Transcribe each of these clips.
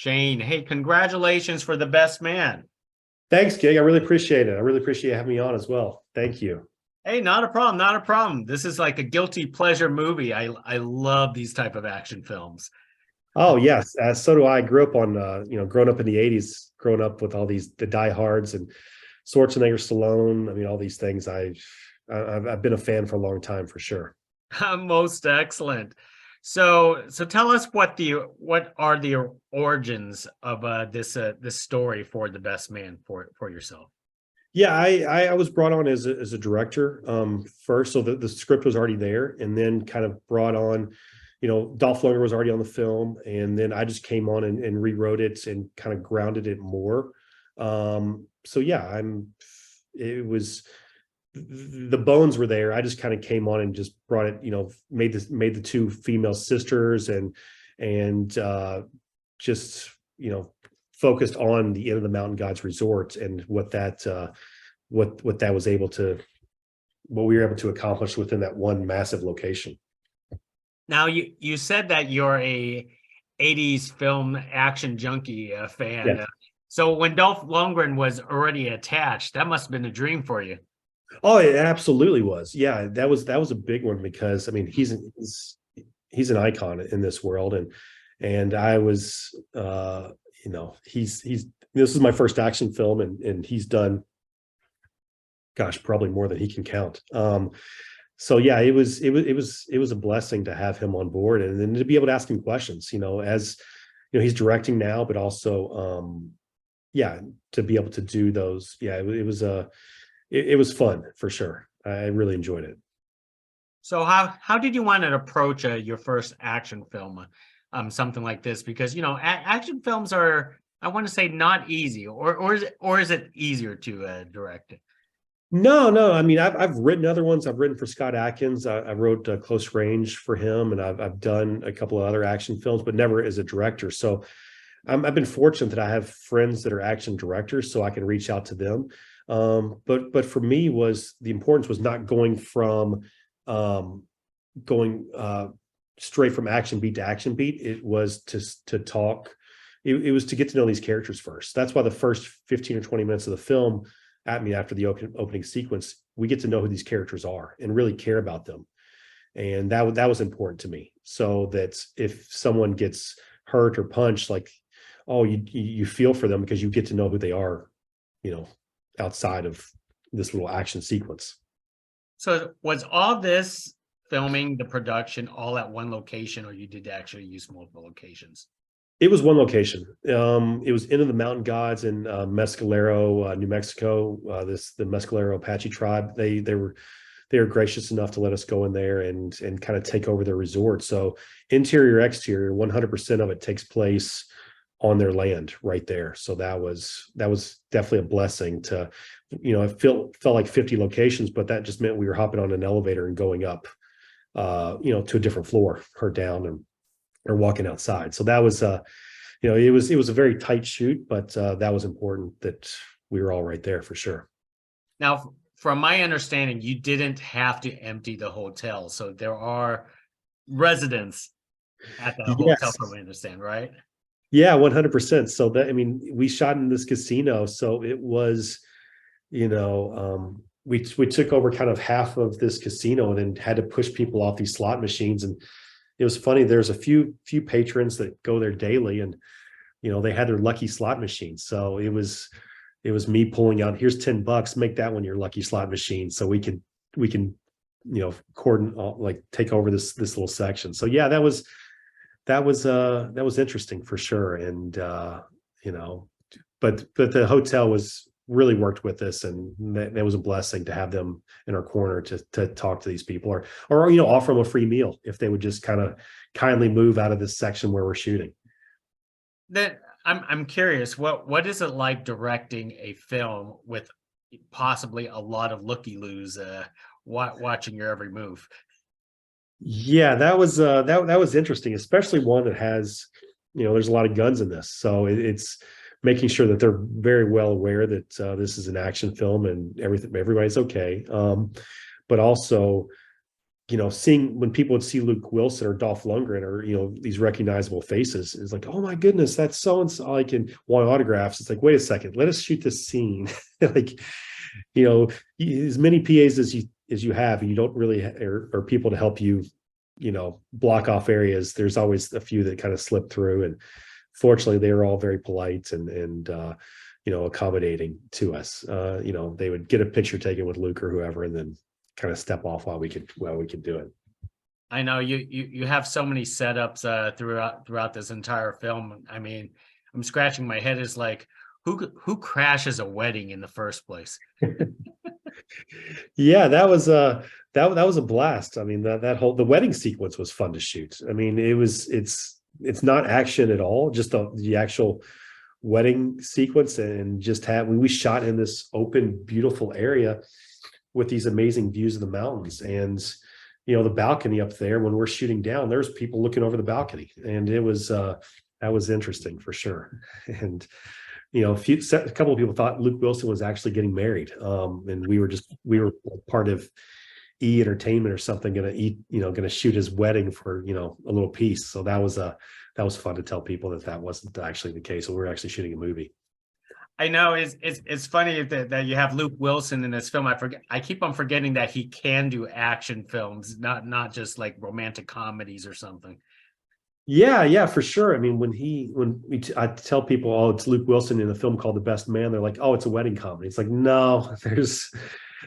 Shane, hey, congratulations for The Best Man. Thanks, Gig. I really appreciate it. I really appreciate having me on as well. Thank you. Hey, not a problem, not a problem. This is like a guilty pleasure movie. I love these type of action films. Oh, yes. So do I. Grew up on, growing up in the 80s, growing up with all the diehards and Schwarzenegger, Stallone. I mean, all these things. I've been a fan for a long time for sure. Most excellent. So tell us what are the origins of this story for The Best Man for yourself. Yeah, I was brought on as a director first, so the script was already there, and then kind of brought on, Dolph Lundgren was already on the film, and then I just came on and rewrote it and kind of grounded it more. So yeah, it was the bones were there. I just kind of came on and just brought it, made the two female sisters and just focused on the Inn of the Mountain Gods Resort and what that was able to, what we were able to accomplish within that one massive location. Now you said that you're a 80s film action junkie fan. Yeah. So when Dolph Lundgren was already attached, that must have been a dream for you. Oh, it absolutely was. Yeah, that was a big one because I mean he's an icon in this world, and I was he's this is my first action film, and he's done, gosh, probably more than he can count. So yeah, it was a blessing to have him on board, and then to be able to ask him questions, as he's directing now, but also yeah, to be able to do those. Yeah, it was fun for sure. I really enjoyed it. So how did you want to approach your first action film, something like this? Because action films are, I want to say, not easy, or is it easier to direct it? No. I mean, I've written other ones. I've written for Scott Adkins. I wrote Close Range for him, and I've done a couple of other action films, but never as a director. So I've been fortunate that I have friends that are action directors, so I can reach out to them. But for me, was the importance was not going from going straight from action beat to action beat. It was to talk. It was to get to know these characters first. That's why the first 15 or 20 minutes of the film, after the opening sequence, we get to know who these characters are and really care about them. And that was important to me, so that if someone gets hurt or punched, like, oh, you feel for them because you get to know who they are, outside of this little action sequence. So was all this filming, the production, all at one location, or you did actually use multiple locations? It was one location. It was Inn of the Mountain Gods in Mescalero, New Mexico. The Mescalero Apache tribe. They were gracious enough to let us go in there and kind of take over their resort. So interior, exterior, 100% of it takes place on their land right there. So that was definitely a blessing to, it felt like 50 locations, but that just meant we were hopping on an elevator and going up, to a different floor or down or walking outside. So that was, it was a very tight shoot, but that was important that we were all right there for sure. Now, from my understanding, you didn't have to empty the hotel. So there are residents at the hotel, Yes. from what I understand, right? Yeah, 100%. So that, I mean, we shot in this casino, so it was, we took over kind of half of this casino and then had to push people off these slot machines. And it was funny. There's a few patrons that go there daily, and they had their lucky slot machines. So it was me pulling out, here's $10, make that one your lucky slot machine, so we can cordon, like, take over this little section. So yeah, that was interesting for sure. And but the hotel was really worked with us, and that was a blessing to have them in our corner to talk to these people, or offer them a free meal if they would just kind of kindly move out of this section where we're shooting. Then I'm curious, what is it like directing a film with possibly a lot of looky-loos watching your every move? Yeah, that was interesting, especially one that has, there's a lot of guns in this. So it's making sure that they're very well aware that this is an action film and everybody's okay. But also, seeing when people would see Luke Wilson or Dolph Lundgren or, these recognizable faces, is like, oh my goodness, that's so and so. I can want autographs. It's like, wait a second, let us shoot this scene. Like, as many PAs as you have, and you don't really or people to help you, block off areas. There's always a few that kind of slip through, and fortunately, they were all very polite and accommodating to us. They would get a picture taken with Luke or whoever, and then kind of step off while we could do it. I know you have so many setups throughout this entire film. I mean, I'm scratching my head. Is like, who crashes a wedding in the first place? Yeah, that was a blast. I mean, that whole the wedding sequence was fun to shoot. I mean, it's not action at all, just the actual wedding sequence, and just we shot in this open, beautiful area with these amazing views of the mountains, and the balcony up there. When we're shooting down, there's people looking over the balcony, and it was that was interesting for sure. And a couple of people thought Luke Wilson was actually getting married, and we were part of E Entertainment or something, gonna shoot his wedding for a little piece. So that was fun to tell people that wasn't actually the case. So we were actually shooting a movie. I know it's funny that you have Luke Wilson in this film. I keep on forgetting that he can do action films, not just like romantic comedies or something. Yeah, for sure. I mean, I tell people, oh, it's Luke Wilson in a film called The Best Man, they're like, oh, it's a wedding comedy. It's like, no, there's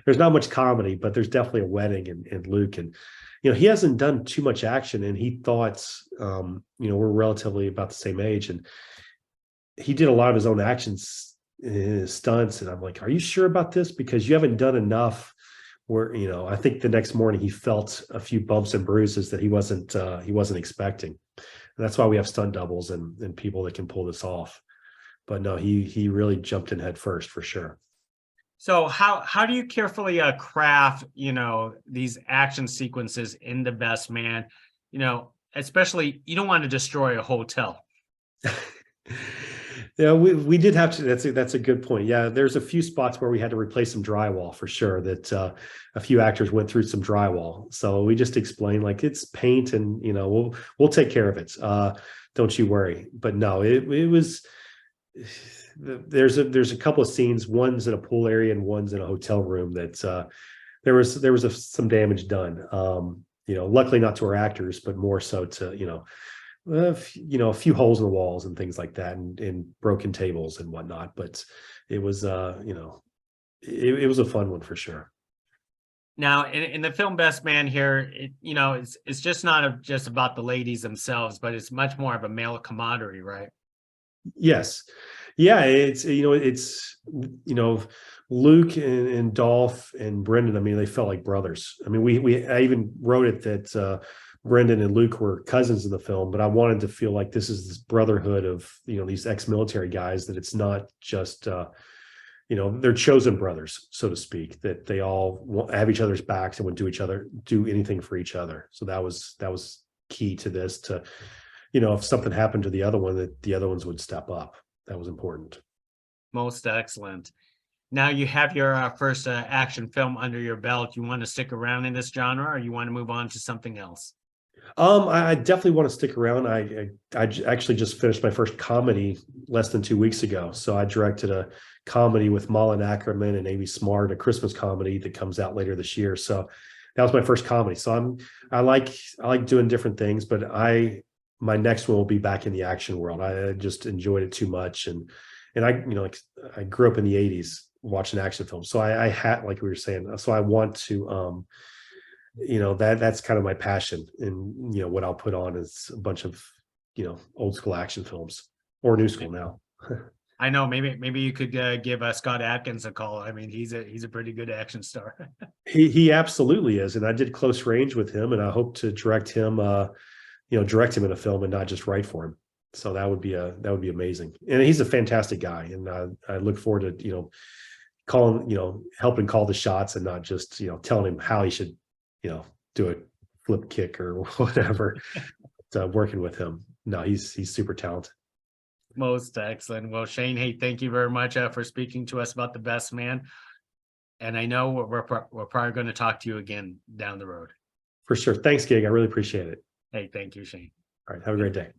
not much comedy, but there's definitely a wedding in Luke. And he hasn't done too much action, and he thought, we're relatively about the same age, and he did a lot of his own actions, his stunts. And I'm like, are you sure about this? Because you haven't done enough. Where I think the next morning he felt a few bumps and bruises that he wasn't expecting. And that's why we have stunt doubles and people that can pull this off. But no, he really jumped in head first for sure. So how do you carefully craft these action sequences in The Best Man? Especially, you don't want to destroy a hotel. Yeah, we did have to. That's a good point. Yeah, there's a few spots where we had to replace some drywall for sure. That a few actors went through some drywall, so we just explained like it's paint, and we'll take care of it. Don't you worry. But no, it was. There's a couple of scenes. One's in a pool area and one's in a hotel room. That there was some damage done. Luckily not to our actors, but more so to a few holes in the walls and things like that, and broken tables and whatnot. But it was, it was a fun one for sure. Now, in the film Best Man here, it's just not just about the ladies themselves, but it's much more of a male camaraderie, right? Yes. Yeah. It's Luke and Dolph and Brendan. I mean, they felt like brothers. I mean, I even wrote it that, Brendan and Luke were cousins in the film, but I wanted to feel like this is this brotherhood of, these ex-military guys, that it's not just, they're chosen brothers, so to speak, that they all have each other's backs and would do anything for each other. So that was key to this, to, if something happened to the other one, that the other ones would step up. That was important. Most excellent. Now you have your first action film under your belt. You want to stick around in this genre, or you want to move on to something else? I definitely want to stick around. I actually just finished my first comedy less than 2 weeks ago. So I directed a comedy with Malin Ackerman and Amy Smart, a Christmas comedy that comes out later this year. So that was my first comedy. So I like doing different things, but my next one will be back in the action world. I just enjoyed it too much, and I grew up in the '80s watching action films. So I had, like we were saying, so I want to that's kind of my passion. And what I'll put on is a bunch of old school action films, or new school now. I know, maybe you could give Scott Adkins a call. I mean, he's a pretty good action star. He absolutely is, and I did Close Range with him, and I hope to direct him in a film and not just write for him. So that would be amazing. And he's a fantastic guy, and I look forward to calling, helping call the shots, and not just telling him how he should do a flip kick or whatever. Working with him, no, he's super talented. Most excellent. Well, Shane, hey, thank you very much for speaking to us about The Best Man. And I know we're probably going to talk to you again down the road. For sure. Thanks, Gig. I really appreciate it. Hey, thank you, Shane. All right. Have a great day.